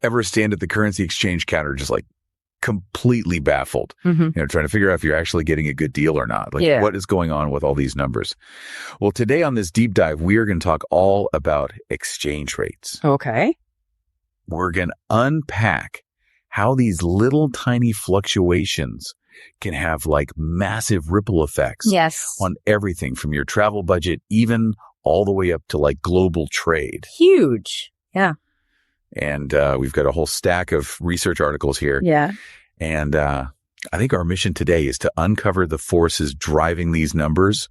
ever stand at the currency exchange counter just like completely baffled, trying to figure out if you're actually getting a good deal or not. Like what is going on with all these numbers? Well, today on this deep dive, we are going to talk all about exchange rates. Okay. We're going to unpack how these little tiny fluctuations can have like massive ripple effects on everything from your travel budget, even all the way up to like global trade. Huge. Yeah. And we've got a whole stack of research articles here. Yeah. And I think our mission today is to uncover the forces driving these numbers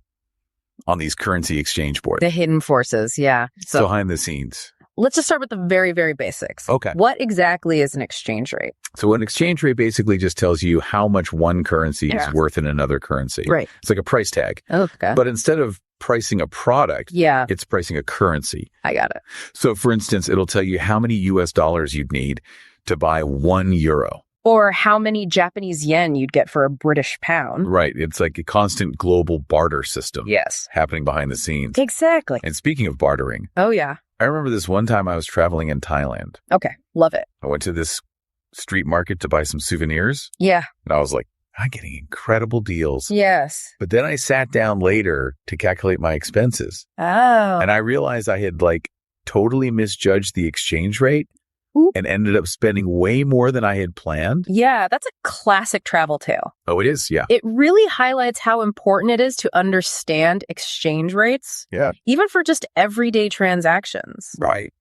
on these currency exchange boards. The hidden forces. Yeah. So behind the scenes. Let's just start with the very, very basics. Okay. What exactly is an exchange rate? So an exchange rate basically just tells you how much one currency is worth in another currency. Right. It's like a price tag. Okay. But instead of pricing a product, it's pricing a currency. I got it. So for instance, it'll tell you how many US dollars you'd need to buy 1 euro. Or how many Japanese yen you'd get for a British pound. Right. It's like a constant global barter system. Happening behind the scenes. Exactly. And speaking of bartering. Oh, yeah. I remember this one time I was traveling in Thailand. Okay. Love it. I went to this street market to buy some souvenirs. Yeah. And I was like, I'm getting incredible deals. Yes. But then I sat down later to calculate my expenses. Oh. And I realized I had like totally misjudged the exchange rate and ended up spending way more than I had planned. Yeah, that's a classic travel tale. Oh, it is? Yeah. It really highlights how important it is to understand exchange rates. Yeah. Even for just everyday transactions. Right.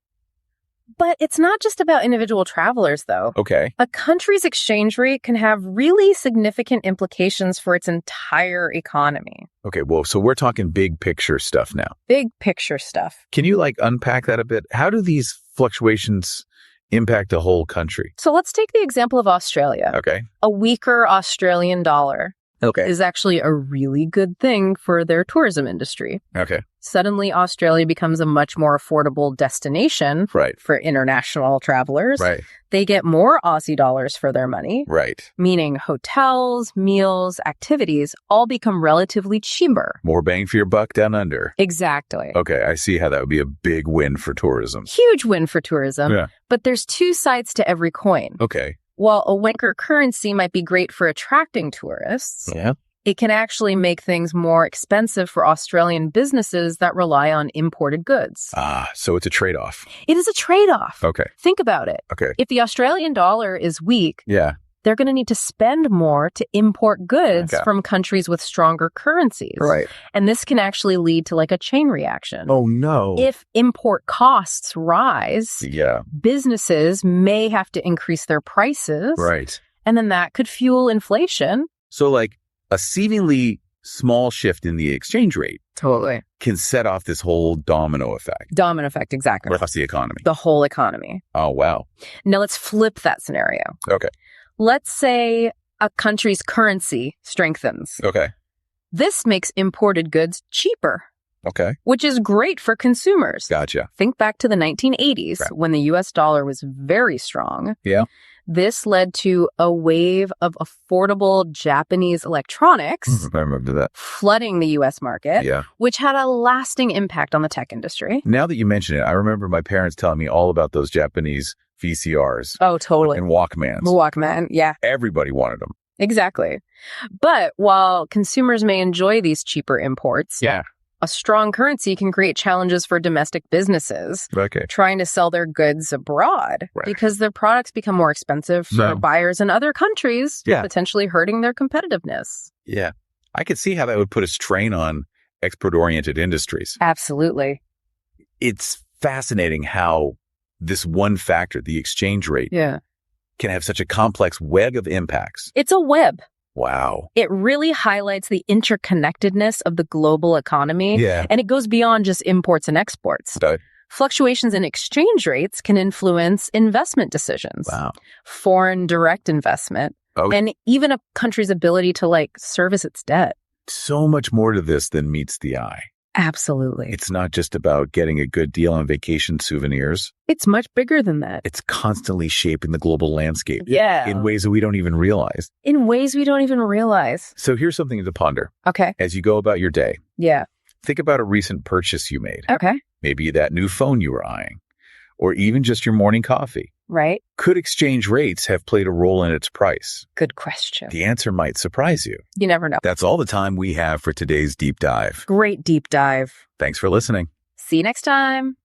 But it's not just about individual travelers, though. Okay. A country's exchange rate can have really significant implications for its entire economy. Okay, well, so we're talking big picture stuff now. Big picture stuff. Can you like unpack that a bit? How do these fluctuations impact a whole country? So let's take the example of Australia. Okay. A weaker Australian dollar is actually a really good thing for their tourism industry. Okay. Suddenly, Australia becomes a much more affordable destination for international travelers. Right. They get more Aussie dollars for their money. Right. Meaning hotels, meals, activities all become relatively cheaper. More bang for your buck down under. Exactly. Okay, I see how that would be a big win for tourism. Huge win for tourism. Yeah. But there's two sides to every coin. Okay. While a weaker currency might be great for attracting tourists, it can actually make things more expensive for Australian businesses that rely on imported goods. Ah, so it's a trade-off. It is a trade-off. Okay. Think about it. Okay. If the Australian dollar is weak, they're going to need to spend more to import goods from countries with stronger currencies. Right. And this can actually lead to like a chain reaction. Oh, no. If import costs rise, businesses may have to increase their prices. Right. And then that could fuel inflation. So like a seemingly small shift in the exchange rate can set off this whole domino effect. Domino effect, exactly. Across the economy. The whole economy. Oh, wow. Now let's flip that scenario. Okay. Let's say a country's currency strengthens. Okay. This makes imported goods cheaper. Okay. Which is great for consumers. Gotcha. Think back to the 1980s when the US dollar was very strong. Yeah. This led to a wave of affordable Japanese electronics I remember that. flooding the US market, which had a lasting impact on the tech industry. Now that you mention it, I remember my parents telling me all about those Japanese VCRs. Oh, totally. And Walkmans. Walkman, yeah. Everybody wanted them. Exactly. But while consumers may enjoy these cheaper imports, a strong currency can create challenges for domestic businesses trying to sell their goods abroad because their products become more expensive for buyers in other countries, potentially hurting their competitiveness. Yeah. I could see how that would put a strain on export-oriented industries. Absolutely. It's fascinating how this one factor, the exchange rate, can have such a complex web of impacts. It's a web. Wow. It really highlights the interconnectedness of the global economy. And it goes beyond just imports and exports. Fluctuations in exchange rates can influence investment decisions, foreign direct investment, and even a country's ability to like service its debt. So much more to this than meets the eye. Absolutely. It's not just about getting a good deal on vacation souvenirs. It's much bigger than that. It's constantly shaping the global landscape. Yeah. In ways that we don't even realize. In ways we don't even realize. So here's something to ponder. Okay. As you go about your day. Yeah. Think about a recent purchase you made. Okay. Maybe that new phone you were eyeing. Or even just your morning coffee. Right? Could exchange rates have played a role in its price? Good question. The answer might surprise you. You never know. That's all the time we have for today's deep dive. Great deep dive. Thanks for listening. See you next time.